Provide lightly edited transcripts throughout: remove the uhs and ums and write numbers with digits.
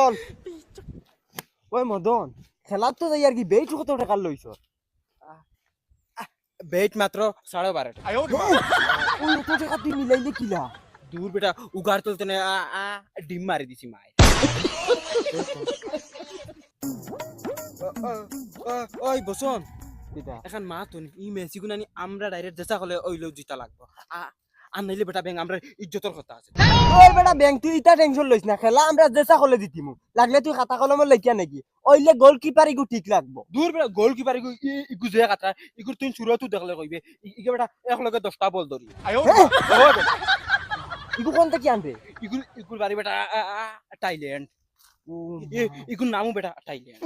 চল ওই মদন খেলার তো যাই আর কি বেট কত টাকা লইছ বেট মাত্র 12.5 ওই এত টাকা তুই মিলাইলে কিলা দূর বেটা উগার তুলতে না ডিম মারি দিছি মাই ওই বসন কিটা এখন মা তো ই মেসি গুনানি আমরা ডাইরেক্ট যেসা হলে ওইলো জিতা লাগবো আর নাইলে বেটা ব্যাং আমরা ইজ্জতের কথা আছে ওই বেটা ব্যাংক তুই ইটা টেনশন লইছ না খেলা আমরা যেসা হলে দিতিমু লাগলে তুই খাতা কলমে লেখিয়া নাকি ওইলে গোলকিপার ইগু ঠিক লাগবো দূর বেটা গোলকিপার ইগু যে কাটা ইগুর তুই সুরতু দেখলে কইবে ইগে বেটা একলগে 10টা বল ধরি ইগু কোন থেকে আনবে ইগুর বাড়ি বেটা থাইল্যান্ড ইগুর নামও বেটা থাইল্যান্ড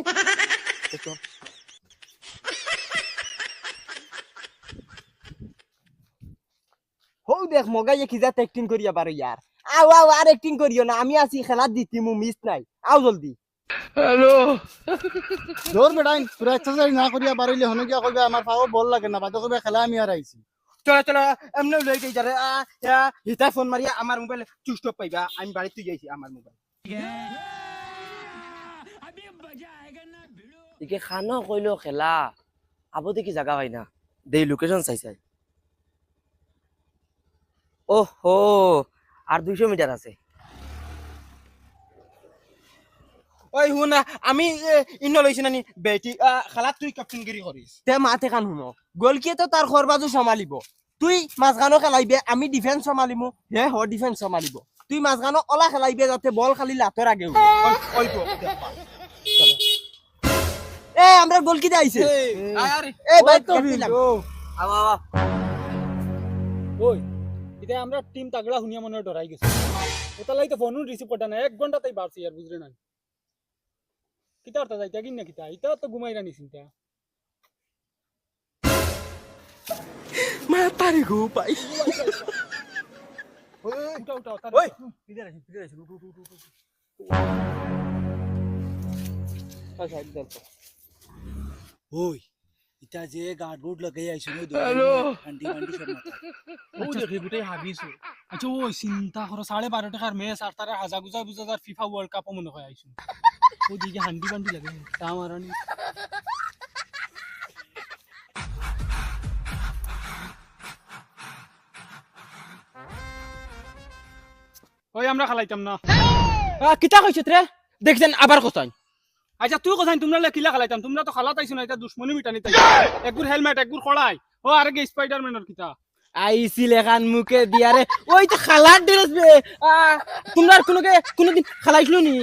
হৌ দেখ মগাইয়ে খিজা অ্যাক্টিং করিয়া পারো ইয়ার আও আও আর অ্যাক্টিং করিও না আমি আছি খেলা দিতিমু মিস নাই আও জলদি জোর বেটাই পুরা এক্সারসাইজ না করিয়া পারিলে হনে গিয়া কইবে আমার পাও বল লাগে না বাদে কইবে খেলা আমি আর আইছি চলো চলো এমনি লই যাই যারে হিতা ফোন মারিয়া আমার মোবাইল চুইচ অফ পাইবা আমি বাড়িতে যাইছি আমার মোবাইল ইকে খানো কইলো খেলা আবো দেখি জায়গা পাই না দেই লোকেশন চাই চাই ওহো আর 200 মিটার আছে ওই হুন আমি ইন্ন লইছি নানি বেটি খেলা তুই ক্যাপ্টেনগিরি করিস তে মাতে কান শুনো গোলকিয়ে তো তার খরবাজু সমালিব তুই মাঝখানো খেলাইবে আমি ডিফেন্স সমালিমু হে হ ডিফেন্স সমালিব তুই মাঝখানো অলা খেলাইবে যাতে বল খালি লাতের আগে উঠে। ওই তো দেখবা এ আমরা গোলকি আইছে আরে এ ভাই তো আবা আবা ওই ইতে আমরা টিম তাগড়া হুনিয়া মনে ডরাই গেছে ওটা লাই তো ফোন রিসিভ করটা না 1 ঘন্টা তাই বাড়ছি আর বুঝরে না কিতা অর্থ যাইতা কিন না কিতা ইতা তো ঘুমাইরা নিছিন তা মা তারি গো পাই উঠা উঠা ওই পিছে আছে আচ্ছা দেন ওই ইতা যে গার্ড বোর্ড লাগাই আইছো নই হ্যালো আন্টি আন্টি সব মাথা ও দেখি গুটাই হাবিছো আচ্ছা ওই চিন্তা করো 12.5 টাকার ম্যাচ আর তারা হাজা গুজা বুজাদার ফিফা ওয়ার্ল্ড কাপ মনে হয় আইছো ও দিকে হান্ডি বান্ডি লাগে তা মারানি ওই আমরা খালাইতাম না কিতা কইছত রে দেখছেন আবার কোথায় আচ্ছা তুই কোথায় তোমরা কিলা খালাইতাম তোমরা তো খালাতাইছো না এটা দুশ্মনী মিটানি তাই একগুর হেলমেট একগুর খড়াই ও আরেগে স্পাইডারম্যানের কিতা আইছিল এখান মুখে দিয়ারে ওই তো খালার ড্রেস বে তোমরা কোনোদিন খালাইছিল নি